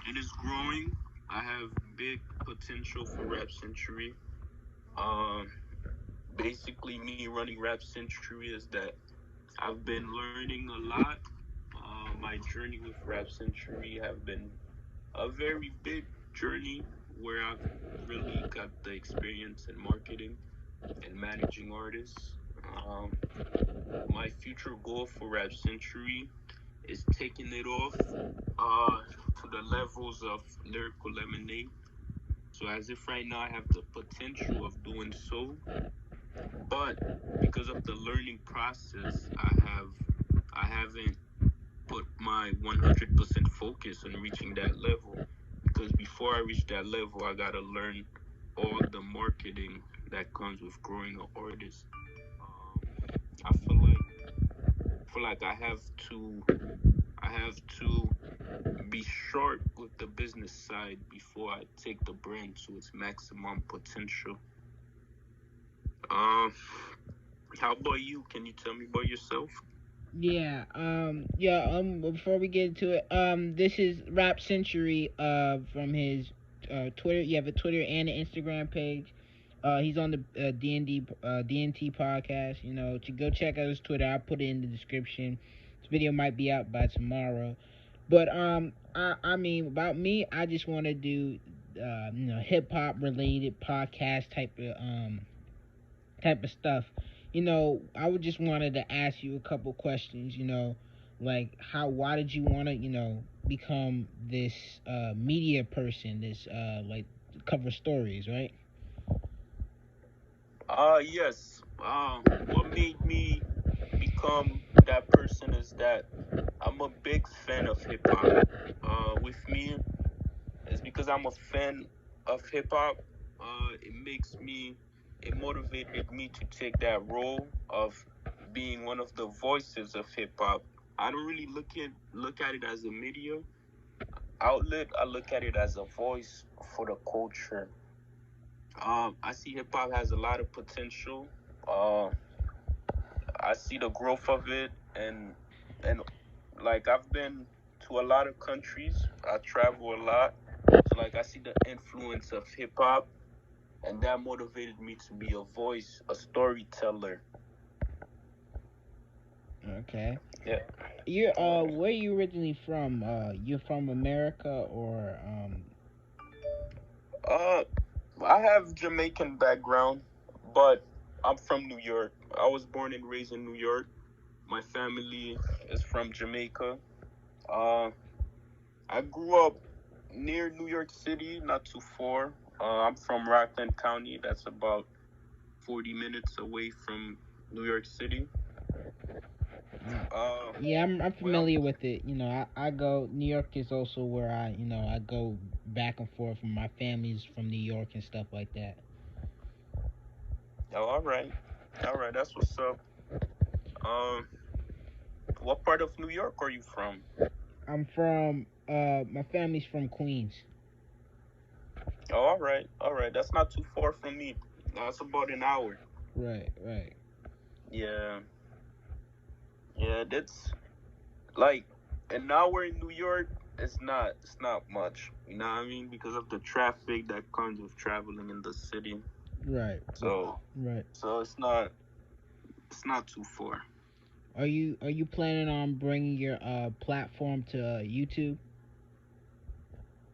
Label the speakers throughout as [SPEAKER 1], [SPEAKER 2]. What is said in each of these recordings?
[SPEAKER 1] It is growing. I have big potential for Rap Century. Um, Basically, me running Rap Century is that I've been learning a lot. My journey with Rap Century have been a very big journey where I've really got the experience in marketing and managing artists. Um, my future goal for Rap Century is taking it off to the levels of Lyrical Lemonade. So as if right now I have the potential of doing so, but because of the learning process, I haven't put my 100% focus on reaching that level. Because before I reach that level, I gotta learn all the marketing that comes with growing an artist. Um, I feel like I have to be sharp with the business side before I take the brand to its maximum potential. Um, how about you? Can you tell me about yourself?
[SPEAKER 2] Before we get into it, this is Rap Century, from his Twitter. You have a Twitter and an Instagram page. He's on the DNT podcast. To go check out his Twitter. I'll put it in the description. This video might be out by tomorrow. But I mean, about me, I just want to do hip hop related podcast type of stuff. I would just wanted to ask you a couple questions. Like why did you want to become this media person, this like cover stories, right?
[SPEAKER 1] Yes. What made me become that person is that I'm a big fan of hip hop. With me, it's because I'm a fan of hip hop. It motivated me to take that role of being one of the voices of hip hop. I don't really look at it as a media outlet. I look at it as a voice for the culture. I see hip hop has a lot of potential. Uh, I see the growth of it, and like I've been to a lot of countries. I travel a lot, so like I see the influence of hip hop, and that motivated me to be a voice, a storyteller.
[SPEAKER 2] Okay.
[SPEAKER 1] Yeah.
[SPEAKER 2] You're where you originally from? You're from America or
[SPEAKER 1] Uh, I have Jamaican background, but I'm from New York. I was born and raised in New York. My family is from Jamaica. Uh, I grew up near New York City, not too far. I'm from Rockland County. That's about 40 minutes away from New York City.
[SPEAKER 2] uh,
[SPEAKER 1] Uh,
[SPEAKER 2] yeah, I'm
[SPEAKER 1] where I'm,
[SPEAKER 2] familiar with it. I go. New York is also where I go back and forth. From my family's from New York and stuff like that.
[SPEAKER 1] oh, all right, that's what's up. Um, what part of New York are you from?
[SPEAKER 2] I'm from my family's from Queens.
[SPEAKER 1] Oh, all right, that's not too far from me. That's about an hour.
[SPEAKER 2] Right, right.
[SPEAKER 1] Yeah, yeah, that's like an hour in New York. It's not much. You know what I mean? Because of the traffic that comes with traveling in the city.
[SPEAKER 2] Right,
[SPEAKER 1] So,
[SPEAKER 2] right.
[SPEAKER 1] so it's not too far.
[SPEAKER 2] Are you planning on bringing your platform to YouTube?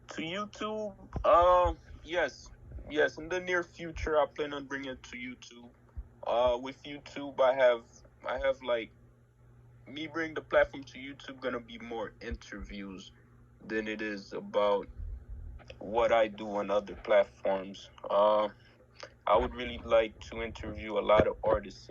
[SPEAKER 1] To YouTube, yes, yes. In the near future, I plan on bringing it to YouTube. With YouTube, I have like me bringing the platform to YouTube gonna be more interviews than it is about what I do on other platforms. I would really like to interview a lot of artists,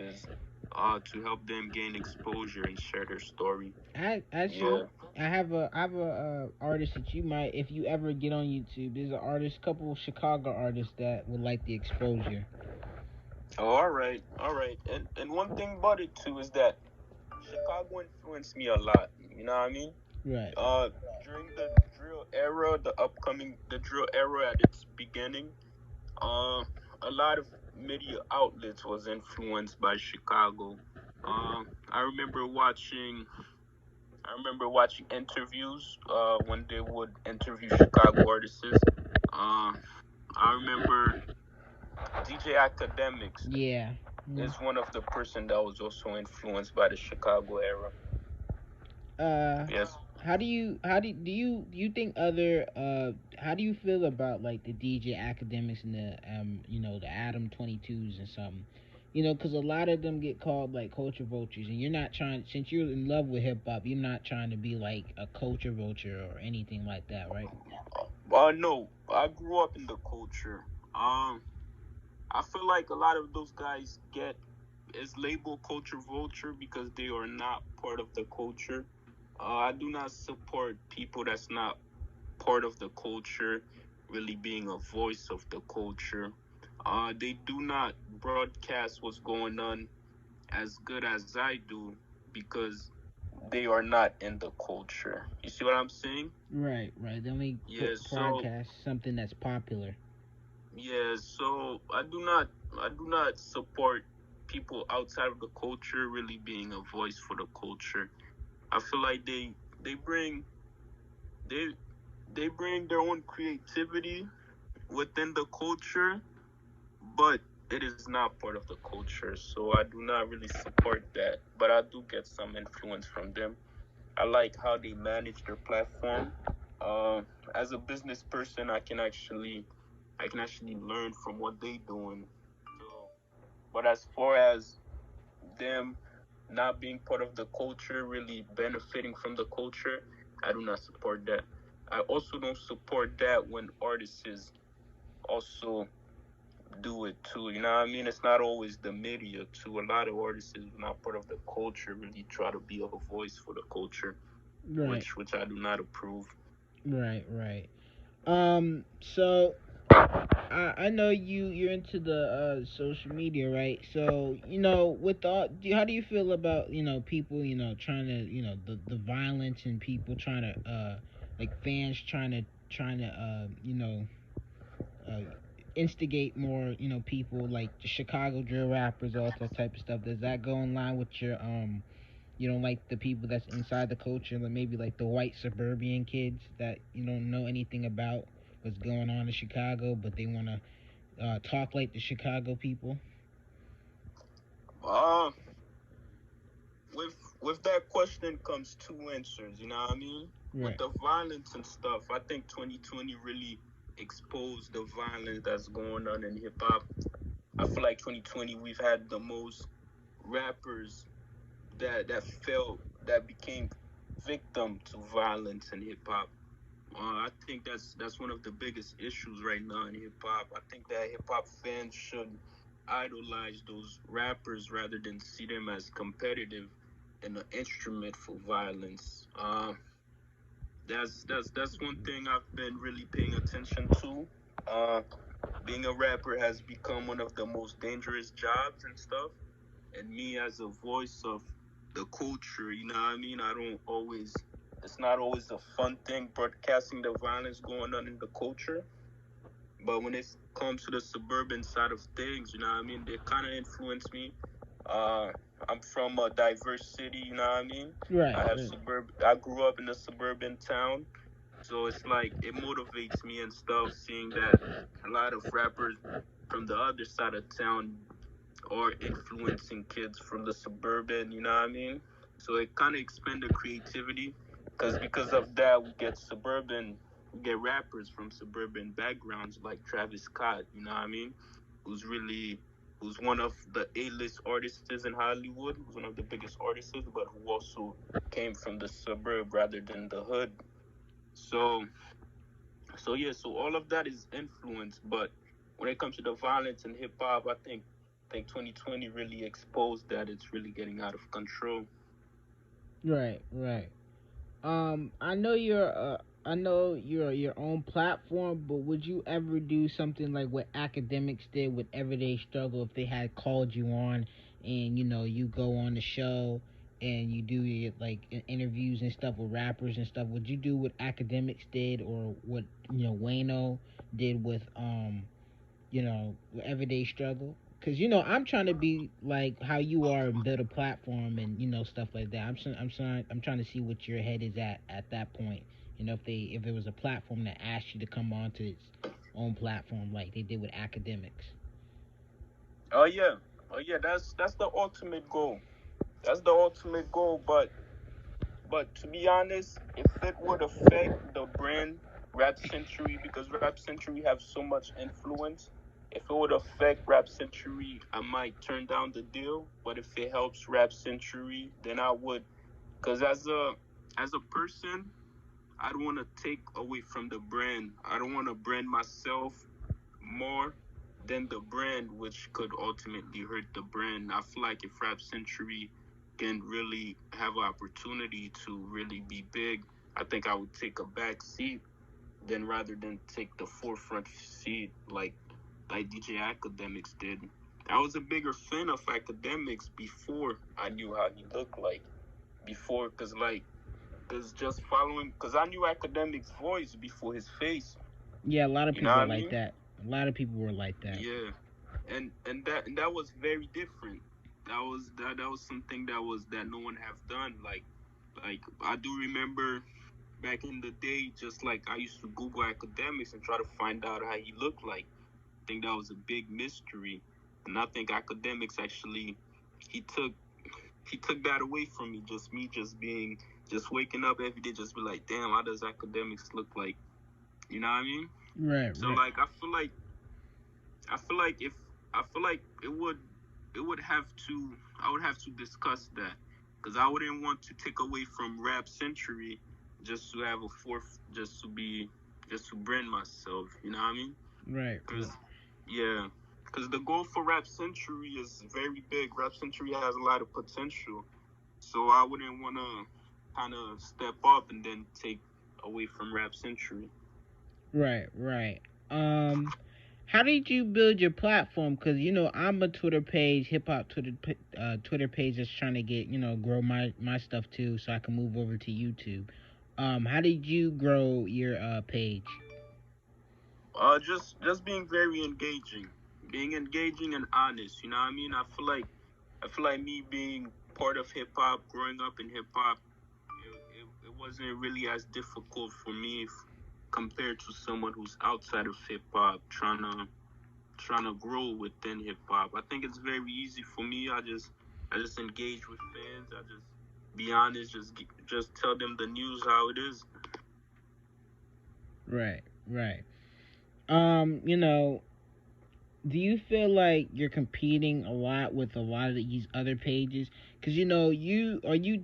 [SPEAKER 1] to help them gain exposure and share their story.
[SPEAKER 2] Actually,
[SPEAKER 1] Yeah.
[SPEAKER 2] I have a artist that you might, if you ever get on YouTube. There's an artist, couple of Chicago artists that would like the exposure.
[SPEAKER 1] Oh, all right, all right. And one thing about it too is that Chicago influenced me a lot. You know what I mean?
[SPEAKER 2] Right.
[SPEAKER 1] Uh, During the drill era, the drill era at its beginning, uh, a lot of media outlets was influenced by Chicago. I remember watching I remember watching interviews when they would interview Chicago artists. Uh, I remember DJ Academics
[SPEAKER 2] Yeah.
[SPEAKER 1] is one of the person that was also influenced by the Chicago era.
[SPEAKER 2] Uh,
[SPEAKER 1] Yes.
[SPEAKER 2] do you think other how do you feel about like the DJ Academics and the the Adam 22s and something, because a lot of them get called like culture vultures, and you're not trying, since you're in love with hip hop, you're not trying to be like a culture vulture or anything like that, right?
[SPEAKER 1] No, I grew up in the culture. I feel like a lot of those guys get is labeled culture vulture because they are not part of the culture. I do not support people that's not part of the culture, really being a voice of the culture. They do not broadcast what's going on as good as I do because they are not in the culture. You see what I'm saying?
[SPEAKER 2] Right, right. Then we
[SPEAKER 1] Yeah. So
[SPEAKER 2] broadcast something that's popular.
[SPEAKER 1] yeah. So I do not support people outside of the culture really being a voice for the culture. I feel like they they bring their own creativity within the culture, but it is not part of the culture. So I do not really support that. But I do get some influence from them. I like how they manage their platform. Uh, as a business person, I can actually learn from what they doing. So, but as far as them not being part of the culture, really benefiting from the culture, I do not support that. I also don't support that when artists also do it too. You know what I mean? It's not always the media too. A lot of artists who are not part of the culture really try to be a voice for the culture,
[SPEAKER 2] Right,
[SPEAKER 1] which I do not approve.
[SPEAKER 2] right, right. So I know you're into the social media, right? So with all, how do you feel about people trying to the violence and people trying to like fans trying to uh, instigate more people like the Chicago drill rappers, all that type of stuff? Does that go in line with your you don't like the people that's inside the culture, like maybe like the white suburban kids that you don't know anything about what's going on in Chicago, but they want to talk like the Chicago people?
[SPEAKER 1] Uh, with that question comes two answers. You know what I mean? With
[SPEAKER 2] Right.
[SPEAKER 1] the violence and stuff, I think 2020 really exposed the violence that's going on in hip hop. I feel like 2020 we've had the most rappers that became victim to violence in hip hop. I think that's one of the biggest issues right now in hip hop. I think that hip hop fans should idolize those rappers rather than see them as competitive and an instrument for violence. That's one thing I've been really paying attention to. Uh, Being a rapper has become one of the most dangerous jobs and stuff. And me as a voice of the culture, you know what I mean? I don't always It's not always a fun thing broadcasting the violence going on in the culture. But when it comes to the suburban side of things, you know what I mean, they kind of influence me. Uh, I'm from a diverse city, you know what I mean?
[SPEAKER 2] Right. Right.
[SPEAKER 1] I grew up in a suburban town, so it's like it motivates me and stuff seeing that a lot of rappers from the other side of town or influencing kids from the suburban, you know what I mean? So it kind of expanded creativity because of that we get rappers from suburban backgrounds like Travis Scott, you know what I mean? Who's really who's one of the A-list artists in Hollywood, who's one of the biggest artists, but who also came from the suburb rather than the hood. So so all of that is influence, but when it comes to the violence in hip hop, I think 2020 really exposed that it's really getting out of control.
[SPEAKER 2] Right. Right. I know you're your own platform, but would you ever do something like what academics did with Everyday Struggle if they had called you on and you go on the show and you do your like interviews and stuff with rappers and stuff? Would you do what academics did or what Wayno did with Everyday Struggle? Cause I'm trying to be like how you are and build a platform and stuff like that. I'm trying to see what your head is at that point. If it was a platform that asked you to come onto its own platform like they did with academics.
[SPEAKER 1] Oh yeah, oh yeah. That's the ultimate goal. That's the ultimate goal. But to be honest, if it would affect the brand Rap Century, because Rap Century have so much influence, if it would affect Rap Century, I might turn down the deal. But if it helps Rap Century, then I would. Because as a person, I don't want to take away from the brand. I don't want to brand myself more than the brand, which could ultimately hurt the brand. I feel like if Rap Century can really have an opportunity to really be big, I think I would take a back seat then rather than take the forefront seat like DJ Academics did. I was a bigger fan of Academics before I knew how he looked like. Before, cause just following, cause I knew Academics' voice before his face.
[SPEAKER 2] Yeah, a lot of
[SPEAKER 1] You know
[SPEAKER 2] people
[SPEAKER 1] what
[SPEAKER 2] are
[SPEAKER 1] I
[SPEAKER 2] like
[SPEAKER 1] mean?
[SPEAKER 2] that. A lot of people were like that.
[SPEAKER 1] Yeah, and that was very different. That was something that no one have done. Like I do remember back in the day, just like I used to Google Academics and try to find out how he looked like. I think that was a big mystery, and I think Academics actually he took he took that away from me. Just me, just waking up every day, just be like, damn, how does Academics look like? You know what I mean?
[SPEAKER 2] Right,
[SPEAKER 1] So
[SPEAKER 2] right.
[SPEAKER 1] like I feel like if I feel like it would have to I would have to discuss that because I wouldn't want to take away from Rap Century just to have a fourth just to brand myself. You know what I mean?
[SPEAKER 2] Right,
[SPEAKER 1] Because yeah, because the goal for Rap Century is very big. Rap Century has a lot of potential, so I wouldn't want to kind of step up and then take away from Rap Century.
[SPEAKER 2] right, right. Um, how did you build your platform? Because I'm a Twitter page, hip hop Twitter page that's trying to get grow my stuff too, so I can move over to YouTube. How did you grow your page?
[SPEAKER 1] Just being very engaging, being engaging and honest. You know what I mean? I feel like me being part of hip hop, growing up in hip hop, it wasn't really as difficult for me compared to someone who's outside of hip hop trying to grow within hip hop. I think it's very easy for me. I just engage with fans. I just be honest. Just tell them the news how it is.
[SPEAKER 2] Right, right. You know, do you feel like you're competing a lot with a lot of these other pages? Because do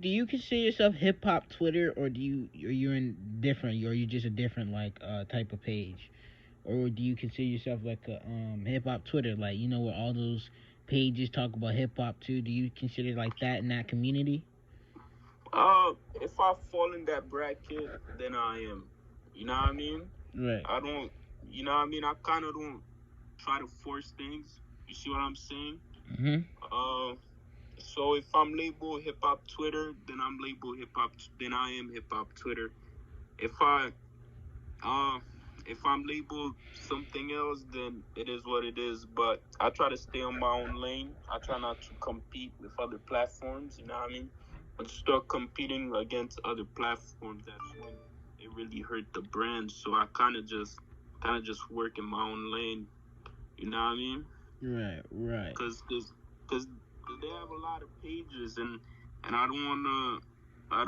[SPEAKER 2] you consider yourself hip hop Twitter, or are you in different, or are you just a different like type of page, or do you consider yourself like a hip hop Twitter, like where all those pages talk about hip hop too? Do you consider like that in that community?
[SPEAKER 1] If I fall in that bracket, then I am. You know what I mean?
[SPEAKER 2] Right.
[SPEAKER 1] I don't. You know what I mean? I kind of don't try to force things. You see what I'm saying?
[SPEAKER 2] Mhm.
[SPEAKER 1] Uh, so if I'm labeled hip hop Twitter, then I'm labeled hip hop. Then I am hip hop Twitter. If I uh, if I'm labeled something else, then it is what it is. But I try to stay on my own lane. I try not to compete with other platforms. You know what I mean? When you start competing against other platforms, that's when it really hurt the brand. So I kind of just work in my own lane. You know what I mean?
[SPEAKER 2] Right. Right.
[SPEAKER 1] Because they have a lot of pages, and I don't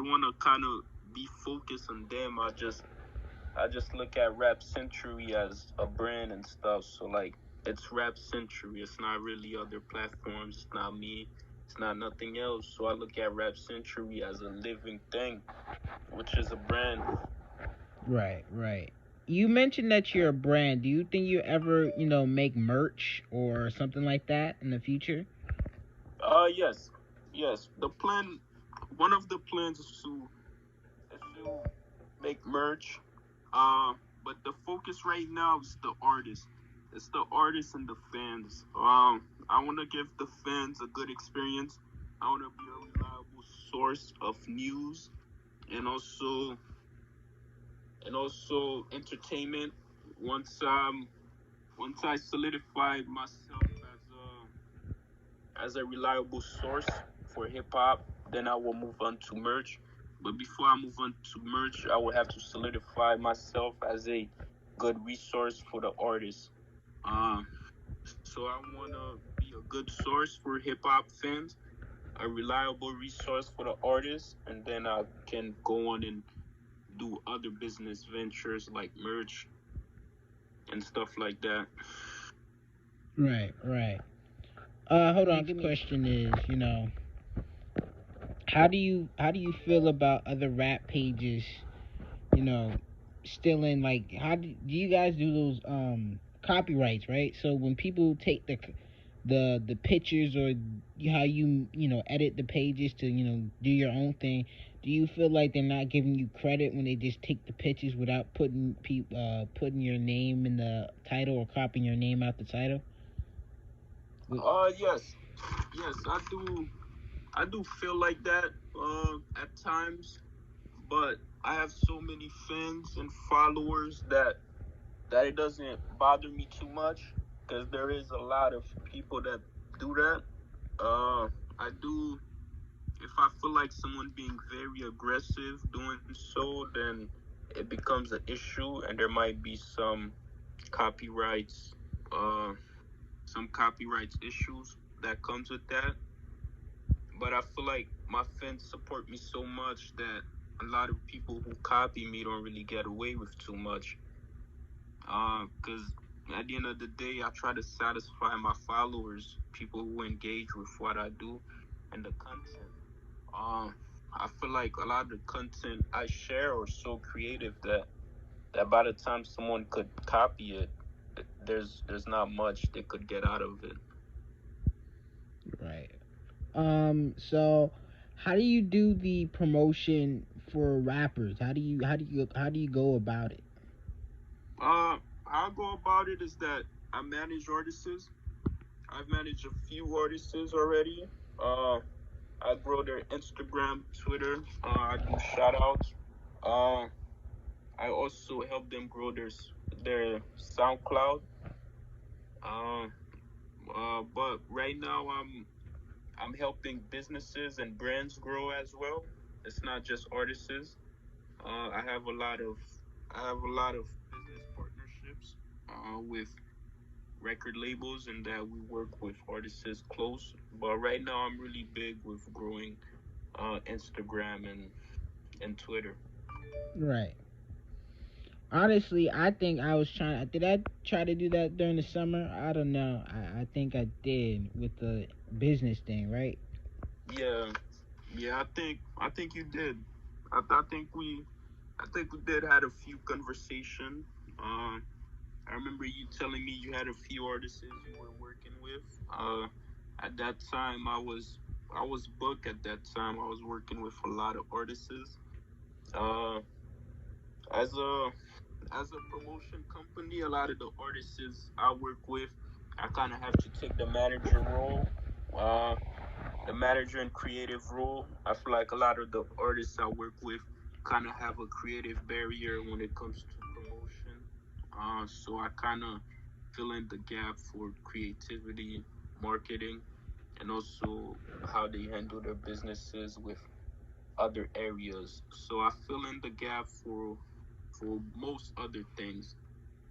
[SPEAKER 1] wanna kind of be focused on them. I just look at Rap Century as a brand and stuff. So like it's Rap Century. It's not really other platforms. It's not me. It's not nothing else. So I look at Rap Century as a living thing, which is a brand.
[SPEAKER 2] Right. Right. You mentioned that you're a brand. Do you think you ever, make merch or something like that in the future?
[SPEAKER 1] Yes, yes. One of the plans is to make merch. Uh, but the focus right now is the artist. It's the artists and the fans. I want to give the fans a good experience. I want to be a reliable source of news and also entertainment. Once I solidified myself as a reliable source for hip hop. Then I will move on to merch. But before I move on to merch, I will have to solidify myself as a good resource for the artists. Um, so I want to be a good source for hip hop fans, a reliable resource for the artists, and then I can go on and do other business ventures like merch and stuff like that.
[SPEAKER 2] Right, right. Hold on. The question is, how do you feel about other rap pages? You know, stealing, like, how do you guys do those copyrights, right? So when people take the pictures, or how edit the pages to do your own thing, do you feel like they're not giving you credit when they just take the pictures without putting your name in the title, or copying your name out the title?
[SPEAKER 1] Yes, yes, I do feel like that at times, but I have so many fans and followers that it doesn't bother me too much, because there is a lot of people that do that. I do. If I feel like someone being very aggressive doing so, then it becomes an issue, and there might be copyrights, uh, some copyrights issues that comes with that. But I feel like my fans support me so much that a lot of people who copy me don't really get away with too much. Because at the end of the day, I try to satisfy my followers, people who engage with what I do and the content. Um, I feel like a lot of the content I share are so creative that by the time someone could copy it, there's not much they could get out of it.
[SPEAKER 2] Right. So how do you do the promotion for rappers? How do you go about it?
[SPEAKER 1] How I go about it is that I manage artists. I've managed a few artists already. Uh, I grow their Instagram, Twitter. I do shout outs. Uh, I also help them grow their SoundCloud. Uh, but right now I'm helping businesses and brands grow as well. It's not just artists. I have a lot of business partnerships with record labels, and that we work with artists close. But right now I'm really big with growing Instagram and Twitter.
[SPEAKER 2] Right. Honestly, I think I was trying. Did I try to do that during the summer? I don't know. I think I did with the business thing, right?
[SPEAKER 1] Yeah, yeah. I think you did. I think we did had a few conversation. Um, I remember you telling me you had a few artists you were working with. At that time, I was booked. At that time, I was working with a lot of artists. Uh, as a promotion company, a lot of the artists I work with, I kind of have to take the manager role, uh, the manager and creative role. I feel like a lot of the artists I work with kind of have a creative barrier when it comes to promotion. So I kind of fill in the gap for creativity, marketing, and also how they handle their businesses with other areas. So I fill in the gap for most other things,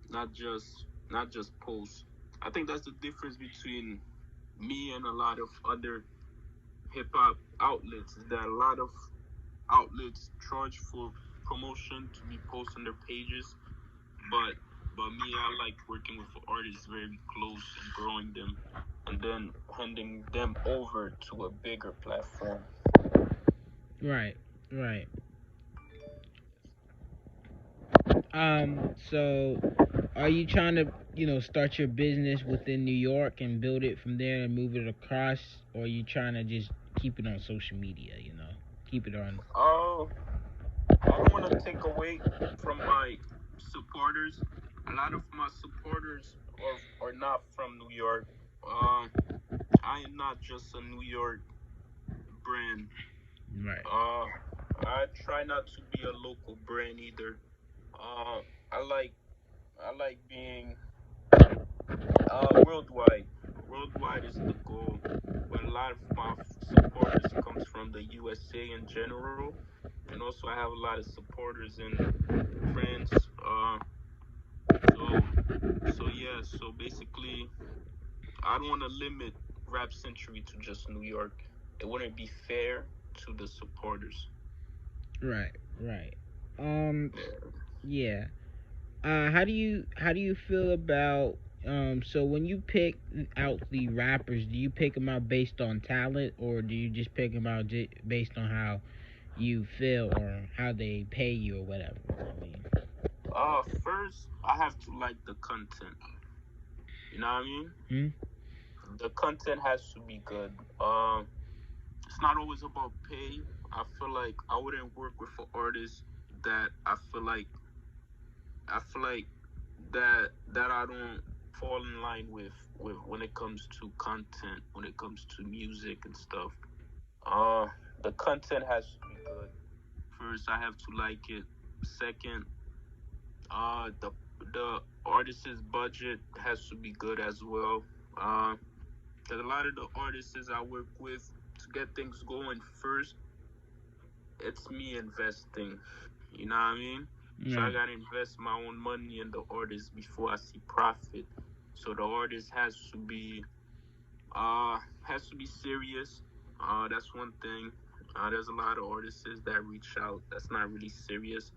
[SPEAKER 1] not just posts. I think that's the difference between me and a lot of other hip hop outlets, is that a lot of outlets charge for promotion to be posted on their pages, but me, I like working with artists very close and growing them, and then handing them over to a bigger platform.
[SPEAKER 2] Right. Right. So are you trying to, start your business within New York and build it from there and move it across, or are you trying to just keep it on social media? Keep it on.
[SPEAKER 1] Oh, I don't want to take away from my supporters. A lot of my supporters are not from New York. Uh, I am not just a New York brand.
[SPEAKER 2] Right.
[SPEAKER 1] Uh, I try not to be a local brand either. Uh, I like being worldwide. Worldwide is the goal, but a lot of my supporters comes from the USA in general, and also I have a lot of supporters in France. So so basically, I don't want to limit Rap Century to just New York. It wouldn't be fair to the supporters.
[SPEAKER 2] Right, right. Um, yeah. How do you feel about so when you pick out the rappers, do you pick them out based on talent, or do you just pick them out based on how you feel or how they pay you or whatever? I mean,
[SPEAKER 1] First I have to like the content. You know what I mean?
[SPEAKER 2] hmm?
[SPEAKER 1] The content has to be good. It's not always about pay. I feel like I wouldn't work with an artist that I feel like that I don't fall in line with when it comes to content, when it comes to music and stuff. Uh, the content has to be good. First, I have to like it. Second, the artist's budget has to be good as well. Uh, 'Cause a lot of the artists I work with to get things going first, it's me investing. You know what I mean? So I
[SPEAKER 2] Right.
[SPEAKER 1] gotta invest my own money in the artist before I see profit. So the artist has to be serious. That's one thing. There's a lot of artists that reach out that's not really serious.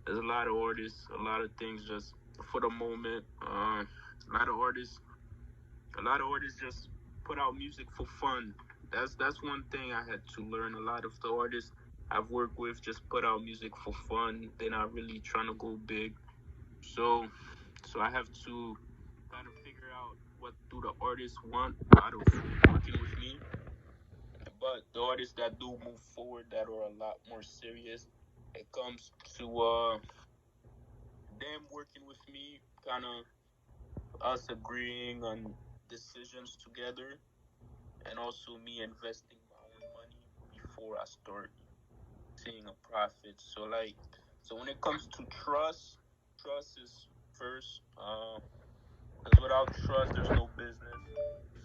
[SPEAKER 1] There's a lot of artists, a lot of things just for the moment. A lot of artists, a lot of artists just put out music for fun. That's one thing I had to learn. A lot of the artists I've worked with just put out music for fun. They're not really trying to go big. So so I have to kind of figure out what do the artists want out of working with me. But the artists that do move forward that are a lot more serious, it comes to them working with me, kind of us agreeing on decisions together, and also me investing my own money before I start seeing a profit. So when it comes to trust, trust is first. Because without trust, there's no business.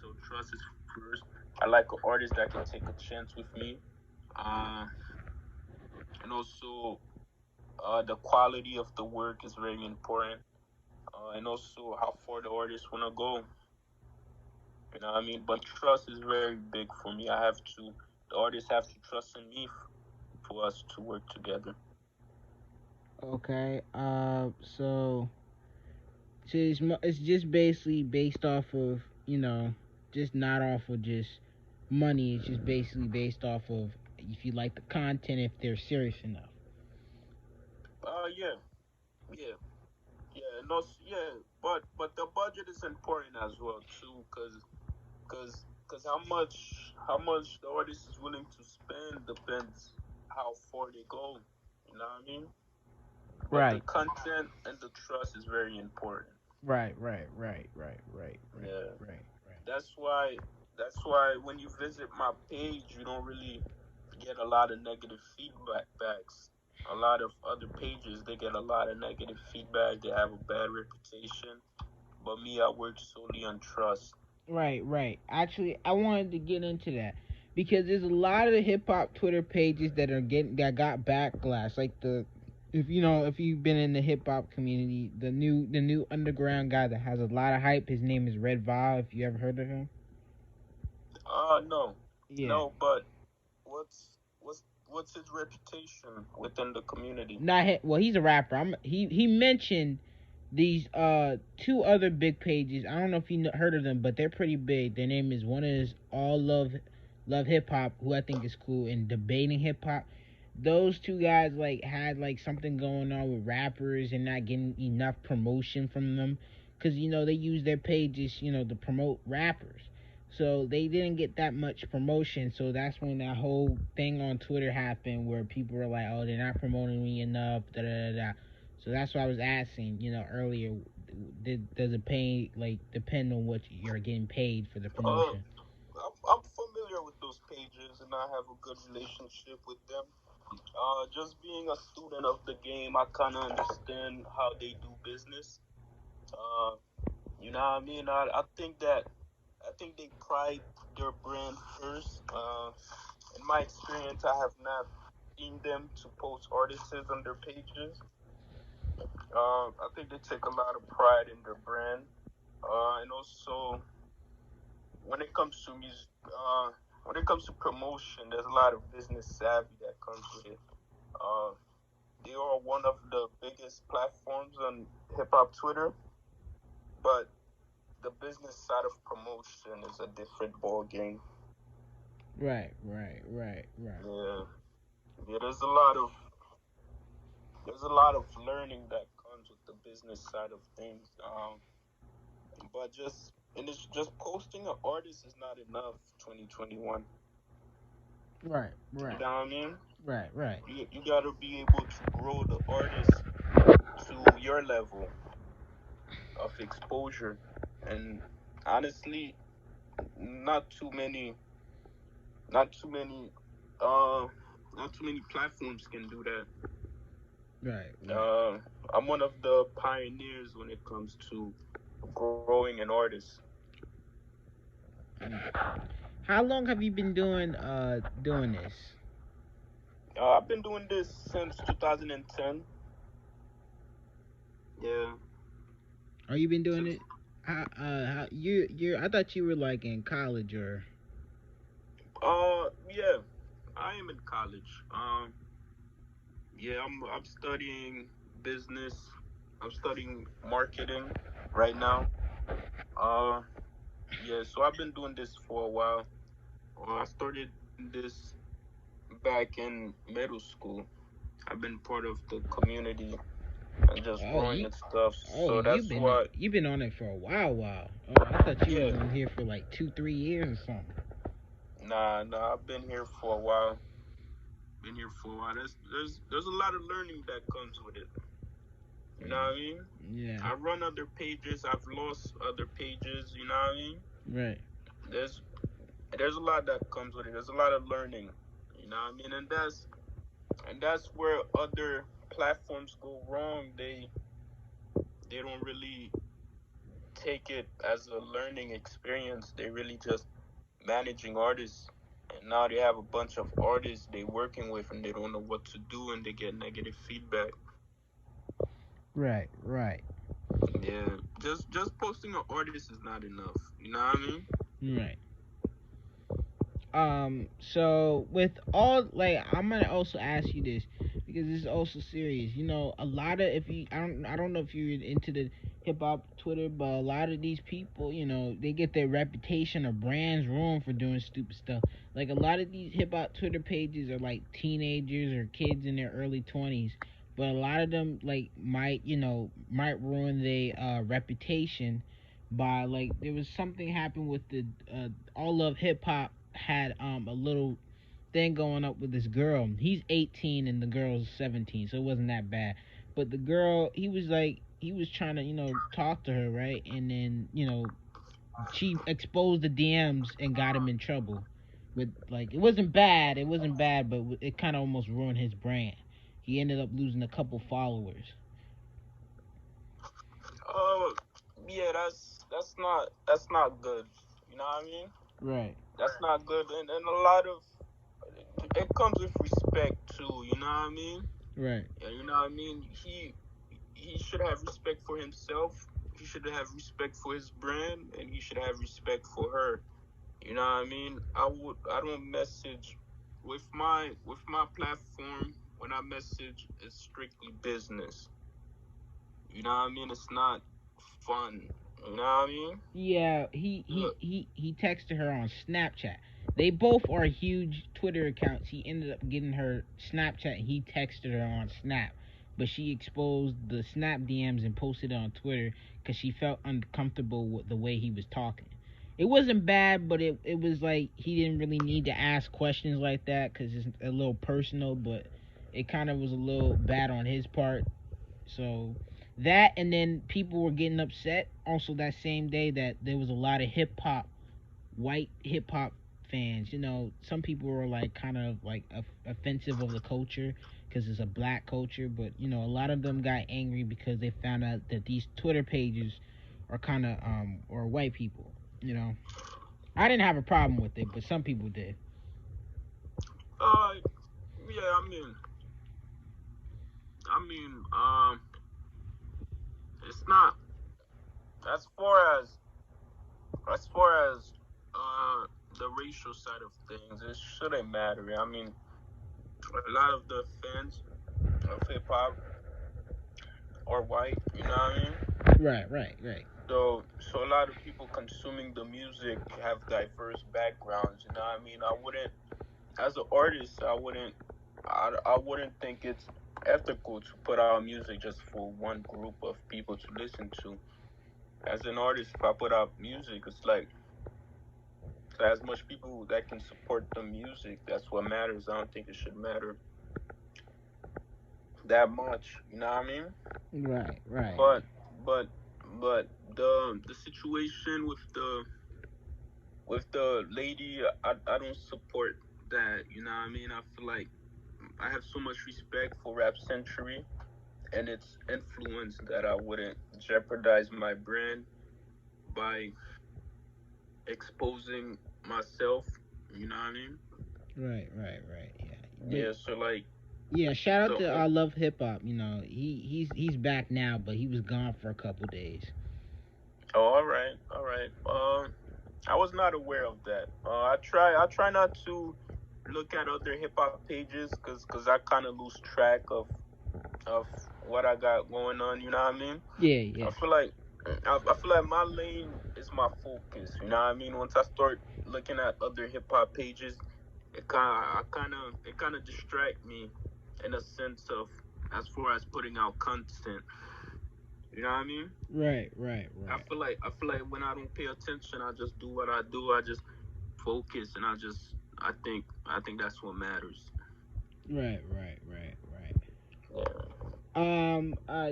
[SPEAKER 1] So trust is first. I like an artist that can take a chance with me, uh, and also the quality of the work is very important, and also how far the artist wanna go. You know what I mean? But trust is very big for me. The artists have to trust in me for us to work together.
[SPEAKER 2] Okay. So it's just basically based off of just not off of just money. It's just basically based off of if you like the content, if they're serious enough.
[SPEAKER 1] Yeah, yeah, yeah, no, yeah. But the budget is important as well too, cause how much the artist is willing to spend depends how far they go. You know what I mean? But the
[SPEAKER 2] Right.
[SPEAKER 1] content and the trust is very important.
[SPEAKER 2] Right. Right. Right. Right. Right. Right.
[SPEAKER 1] Yeah.
[SPEAKER 2] Right.
[SPEAKER 1] That's why that's why when you visit my page, you don't really get a lot of negative feedbacks. A lot of other pages they get a lot of negative feedback. They have a bad reputation. But me, I work solely on trust.
[SPEAKER 2] Right, right. Actually, I wanted to get into that because there's a lot of the hip hop Twitter pages that got backlash. Like if you've been in the hip hop community, the new underground guy that has a lot of hype. His name is Red Vile. If you ever heard of him?
[SPEAKER 1] No,
[SPEAKER 2] Yeah.
[SPEAKER 1] no. But what's his reputation within the community?
[SPEAKER 2] Not well. He's a rapper. He mentioned these two other big pages. I don't know if you heard of them, but they're pretty big. Their name is one is All Love Hip Hop, who I think is cool, and Debating Hip Hop. Those two guys had something going on with rappers and not getting enough promotion from them, because they use their pages to promote rappers. So they didn't get that much promotion. So that's when that whole thing on Twitter happened, where people were like, "Oh, they're not promoting me enough." Da da da da. So that's why I was asking, earlier. Does it pay depend on what you're getting paid for the
[SPEAKER 1] Uh,
[SPEAKER 2] promotion?
[SPEAKER 1] I'm familiar with those pages, and I have a good relationship with them. Just being a student of the game, I kind of understand how they do business. Uh, you know what I mean? I think that think they pride their brand first. In my experience, I have not seen them to post artists on their pages. I think they take a lot of pride in their brand, and also when it comes to music, when it comes to promotion, there's a lot of business savvy that comes with it. Uh, they are one of the biggest platforms on hip hop Twitter, but the business side of promotion is a different ball game.
[SPEAKER 2] Right.
[SPEAKER 1] Yeah, yeah. There's a lot of learning that comes with the business side of things. But just posting an artist is not enough. 2021.
[SPEAKER 2] Right,
[SPEAKER 1] You
[SPEAKER 2] right,
[SPEAKER 1] know what I mean?
[SPEAKER 2] right.
[SPEAKER 1] You gotta be able to grow the artist to your level of exposure, and honestly, not too many, not too many, uh, not too many platforms can do that.
[SPEAKER 2] Right.
[SPEAKER 1] Uh, I'm one of the pioneers when it comes to growing an artist.
[SPEAKER 2] How long have you been doing this?
[SPEAKER 1] I've been doing this since 2010. Yeah,
[SPEAKER 2] Are you been doing
[SPEAKER 1] since
[SPEAKER 2] it? I thought you were like in college or.
[SPEAKER 1] yeah, I am in college. Yeah, I'm studying business. I'm studying marketing right now. Uh, yeah, so I've been doing this for a while. I started this back in middle school. I've been part of the community and just
[SPEAKER 2] Oh,
[SPEAKER 1] growing
[SPEAKER 2] you.
[SPEAKER 1] and stuff.
[SPEAKER 2] Oh,
[SPEAKER 1] So that's what.
[SPEAKER 2] you've been on it for a while. Oh, I thought you
[SPEAKER 1] Yeah,
[SPEAKER 2] was on here for like 2-3 years or something.
[SPEAKER 1] nah. I've been here for a while. Been here for a while. There's a lot of learning that comes with it. You know what I mean?
[SPEAKER 2] Yeah.
[SPEAKER 1] I run other pages. I've lost other pages. You know what I mean?
[SPEAKER 2] Right.
[SPEAKER 1] There's there's a lot that comes with it. There's a lot of learning. You know what I mean? And that's where other platforms go wrong. They don't really take it as a learning experience. They really just managing artists. And now they have a bunch of artists they working with and they don't know what to do and they get negative feedback.
[SPEAKER 2] Right.
[SPEAKER 1] Yeah. Just posting an artist is not enough. You know what I mean?
[SPEAKER 2] Right. So with all like, I'm gonna also ask you this because this is also serious. You know, a lot of if you I don't know if you're into the hip hop Twitter, but a lot of these people, you know, they get their reputation or brands ruined for doing stupid stuff. Like a lot of these hip hop Twitter pages are like teenagers or kids in their early 20s, but a lot of them like might ruin their reputation by like there was something happened with the all of hip hop had a little thing going up with this girl. He's 18 and the girl's 17, so it wasn't that bad. But the girl, he was trying to talk to her, right? And then she exposed the DMs and got him in trouble. With like it wasn't bad, but it kind of almost ruined his brand. He ended up losing a couple followers.
[SPEAKER 1] Uh yeah, that's not good. You know what I mean?
[SPEAKER 2] Right.
[SPEAKER 1] That's not good and a lot of it comes with respect too, you know what I mean?
[SPEAKER 2] Right.
[SPEAKER 1] Yeah, you know what I mean? He should have respect for himself. He should have respect for his brand, and he should have respect for her. You know what I mean? I don't message with my platform. When I message, it's strictly business. You know what I mean? It's not fun. You know what I mean?
[SPEAKER 2] Yeah,
[SPEAKER 1] Look,
[SPEAKER 2] he texted her on Snapchat. They both are huge Twitter accounts. He ended up getting her Snapchat. And he texted her on Snap, but she exposed the Snap DMs and posted it on Twitter because she felt uncomfortable with the way he was talking. It wasn't bad, but it was like he didn't really need to ask questions like that because it's a little personal. But it kind of was a little bad on his part. So that, and then people were getting upset also that same day that there was a lot of white hip hop fans. You know, some people were like kind of like offensive of the culture because it's a black culture, but a lot of them got angry because they found out that these Twitter pages are kind of or white people. You know. I didn't have a problem with it, but some people did.
[SPEAKER 1] Uh, yeah, I mean, it's not as far as the racial side of things. It shouldn't matter. I mean, a lot of the fans of hip hop are white. You know what I mean?
[SPEAKER 2] Right.
[SPEAKER 1] So a lot of people consuming the music have diverse backgrounds. You know what I mean? I wouldn't, as an artist, I wouldn't think it's ethical to put out music just for one group of people to listen to. As an artist, if I put out music, it's like as much people that can support the music. That's what matters. I don't think it should matter that much. You know what I mean?
[SPEAKER 2] Right.
[SPEAKER 1] But but but the situation with the lady, I don't support that. You know what I mean? I feel like I have so much respect for Rap Century and its influence that I wouldn't jeopardize my brand by exposing myself. You know what I mean?
[SPEAKER 2] Right. Yeah.
[SPEAKER 1] Yeah. So like
[SPEAKER 2] Yeah, shout out
[SPEAKER 1] the
[SPEAKER 2] to I Love Hip Hop. You know, he's back now, but he was gone for a couple days.
[SPEAKER 1] oh, all right. I was not aware of that. I try not to look at other hip hop pages because I kind of lose track of what I got going on. You know what I mean?
[SPEAKER 2] Yeah.
[SPEAKER 1] I feel like I feel like my lane is my focus. You know what I mean? Once I start looking at other hip hop pages, it kind of distract me in a sense of as far as putting out content. You know what I mean?
[SPEAKER 2] Right.
[SPEAKER 1] I feel like when I don't pay attention, I just do what I do. I just focus, and I think that's what matters.
[SPEAKER 2] Right.
[SPEAKER 1] Yeah.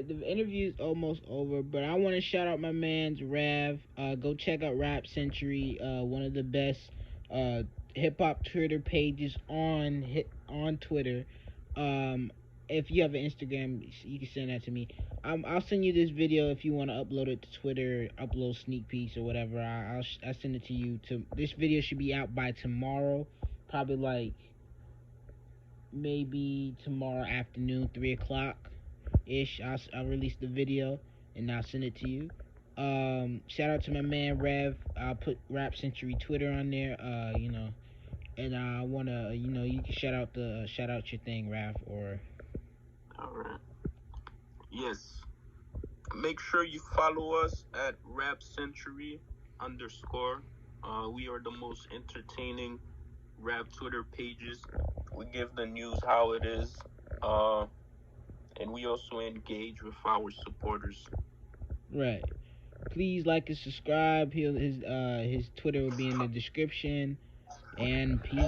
[SPEAKER 2] The interview's almost over, but I want to shout out my man's Rav. Go check out Rap Century. One of the best uh hip hop Twitter pages on Twitter. Um, if you have an Instagram, you can send that to me. I'll send you this video if you want to upload it to Twitter, upload sneak peeks or whatever. I'll send it to you. This video should be out by tomorrow, probably like maybe tomorrow afternoon, 3 o'clock ish. I'll release the video and I'll send it to you. Shout out to my man Rev. I'll put Rap Century Twitter on there. And I wanna, you can shout out your thing, Rev, or
[SPEAKER 1] All right. Yes. Make sure you follow us at Rap Century underscore. We are the most entertaining rap Twitter pages. We give the news how it is. Uh, and we also engage with our supporters.
[SPEAKER 2] right. Please like and subscribe. His Twitter will be in the description. And peace.